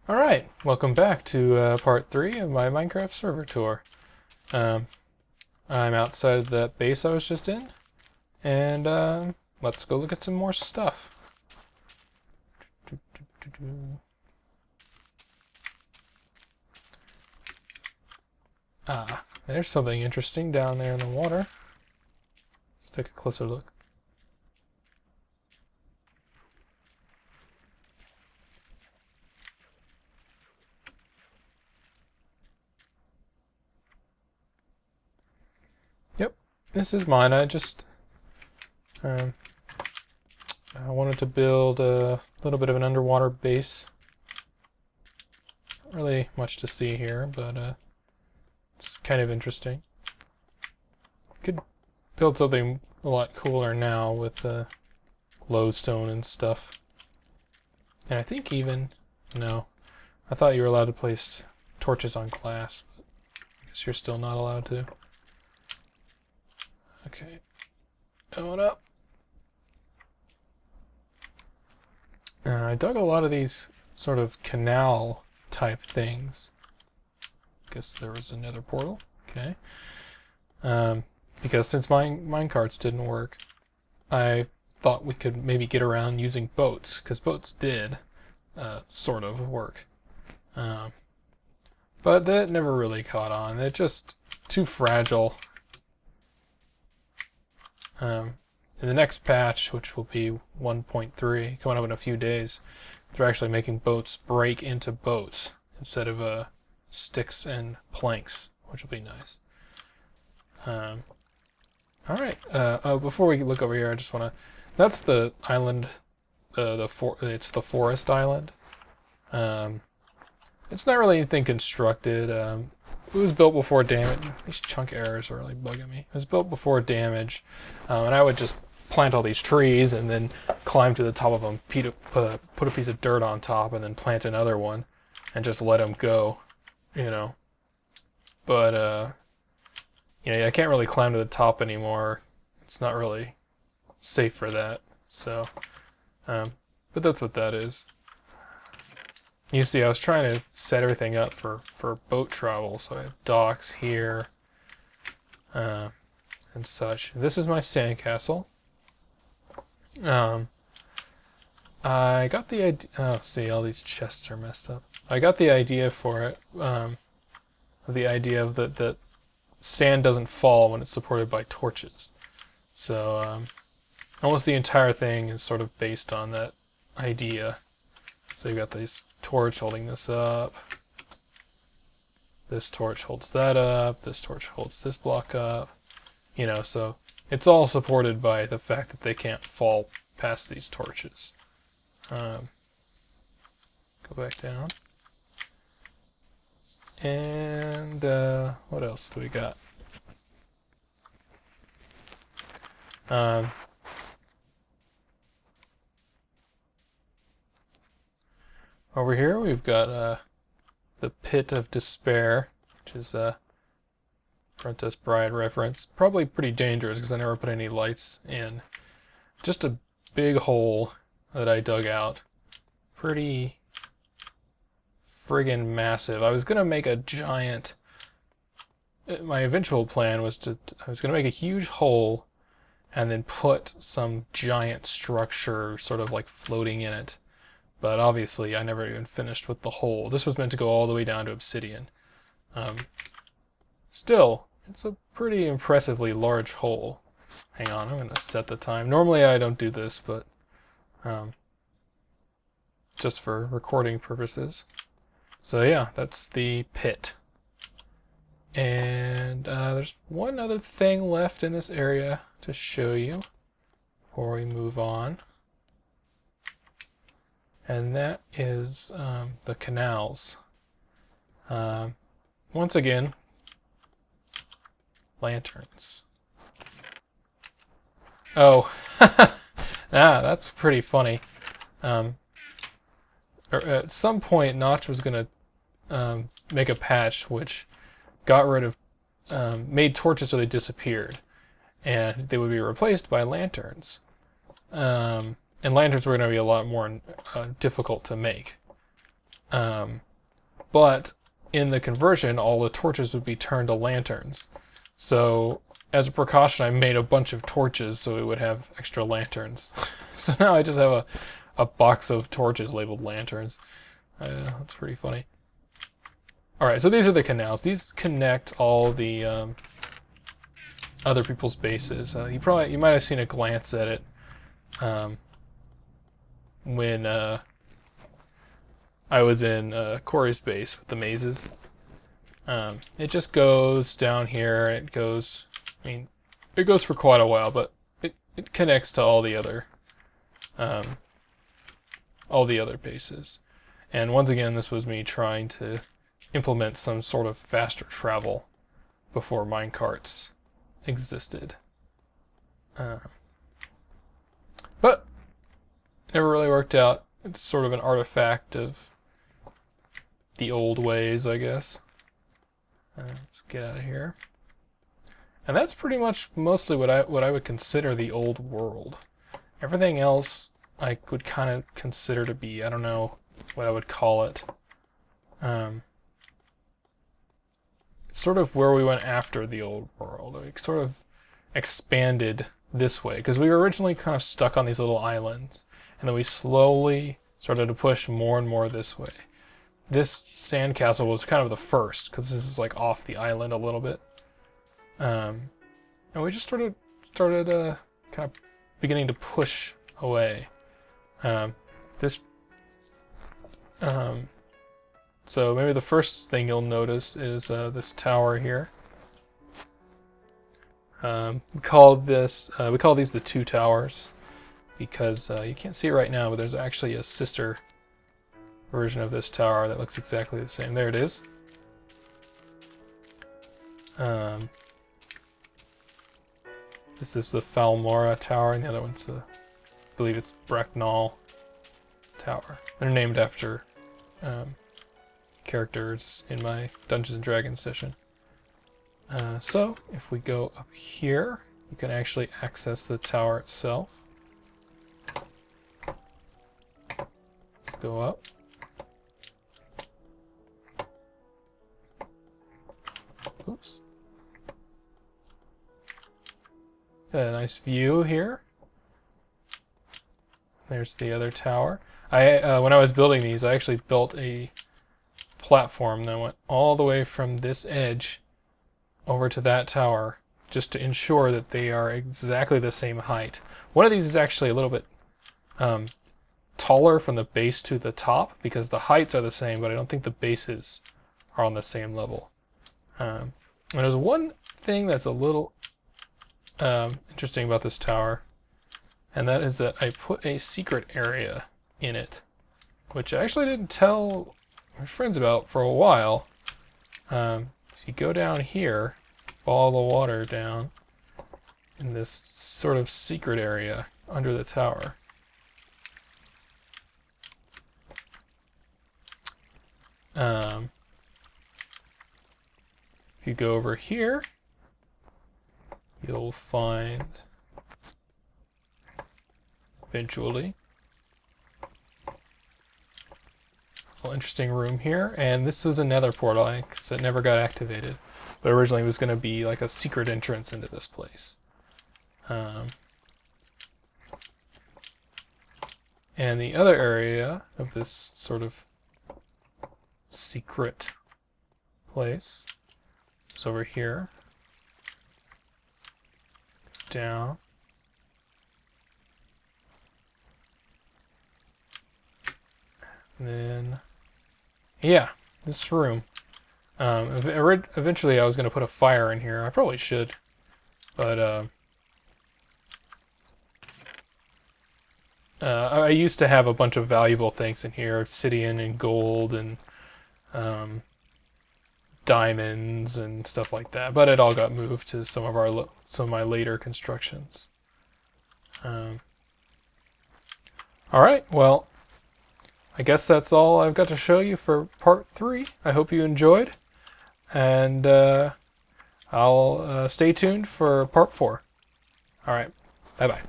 Alright, welcome back to part 3 of my Minecraft server tour. Um, I'm outside of that base I was just in, and let's go look at some more stuff. Ah, there's something interesting down there in the water. Let's take a closer look. Yep, this is mine. I wanted to build a little bit of an underwater base. Not really much to see here, but it's kind of interesting. Could build something a lot cooler now with glowstone and stuff. And I think even... No. I thought you were allowed to place torches on glass, but I guess you're still not allowed to. Okay. Going up. I dug a lot of these sort of canal type things. Guess there was another portal. Okay. Because since minecarts didn't work, I thought we could maybe get around using boats, because boats did sort of work. But that never really caught on. They're just too fragile. In the next patch, which will be 1.3, coming up in a few days, they're actually making boats break into boats instead of sticks and planks, which will be nice. Alright, before we look over here, I just want to... That's the island, it's the forest island. It's not really anything constructed. It was built before damage. These chunk errors are really bugging me. It was built before damage, and I would just plant all these trees and then climb to the top of them, put a piece of dirt on top, and then plant another one, and just let them go, you know. But I can't really climb to the top anymore. It's not really safe for that. So, but that's what that is. You see, I was trying to set everything up for boat travel, so I have docks here, and such. This is my sandcastle. I got the idea... Oh, see, all these chests are messed up. I got the idea for it, the idea of that sand doesn't fall when it's supported by torches. So, almost the entire thing is sort of based on that idea. So you've got this torch holding this up. This torch holds that up. This torch holds this block up. You know, so it's all supported by the fact that they can't fall past these torches. Go back down. And what else do we got? Over here we've got the Pit of Despair, which is a Princess Bride reference. Probably pretty dangerous because I never put any lights in. Just a big hole that I dug out. Pretty friggin' massive. I was gonna make a giant... My eventual plan was I was gonna make a huge hole and then put some giant structure sort of like floating in it. But obviously, I never even finished with the hole. This was meant to go all the way down to obsidian. Still, it's a pretty impressively large hole. Hang on, I'm going to set the time. Normally I don't do this, but just for recording purposes. So yeah, that's the pit. And there's one other thing left in this area to show you before we move on. And that is the canals. Once again, lanterns. Oh, that's pretty funny. At some point, Notch was going to make a patch which got rid of, made torches so they disappeared, and they would be replaced by lanterns. And lanterns were going to be a lot more difficult to make. But in the conversion, all the torches would be turned to lanterns. So as a precaution, I made a bunch of torches so it would have extra lanterns. So now I just have a box of torches labeled lanterns. That's pretty funny. Alright, so these are the canals. These connect all the other people's bases. You might have seen a glance at it when I was in Corey's base with the mazes. It just goes down here. It goes, it goes for quite a while, but it connects to all the other bases. And once again, this was me trying to implement some sort of faster travel before minecarts existed. But it never really worked out. It's sort of an artifact of the old ways, I guess. Let's get out of here. And that's pretty much mostly what I would consider the old world. Everything else I would kind of consider to be, I don't know what I would call it. Sort of where we went after the old world. We sort of expanded this way, because we were originally kind of stuck on these little islands, and then we slowly started to push more and more this way. This sandcastle was kind of the first, because this is like off the island a little bit. And we just started kind of beginning to push away. So maybe the first thing you'll notice is this tower here. We call these the two towers because you can't see it right now, but there's actually a sister version of this tower that looks exactly the same. There it is. This is the Falmora Tower, and the other one's I believe it's Bracknell Tower. They're named after characters in my Dungeons and Dragons session. So if we go up here, you can actually access the tower itself. Let's go up. Oops. Got a nice view here. There's the other tower. When I was building these, I actually built a platform that went all the way from this edge over to that tower, just to ensure that they are exactly the same height. One of these is actually a little bit taller from the base to the top, because the heights are the same, but I don't think the bases are on the same level. And there's one thing that's a little interesting about this tower, and that is that I put a secret area in it, which I actually didn't tell my friends about for a while. So you go down here, follow the water down in this sort of secret area under the tower. If you go over here, you'll find eventually a interesting room here, and this was another portal because it never got activated, but originally it was going to be like a secret entrance into this place. And the other area of this sort of secret place is over here. Down. And then, yeah, this room. Eventually I was going to put a fire in here. I probably should, but I used to have a bunch of valuable things in here, obsidian and gold and diamonds and stuff like that, but it all got moved to some of my later constructions. All right, well, I guess that's all I've got to show you for part 3. I hope you enjoyed, and I'll stay tuned for part 4. All right, bye-bye.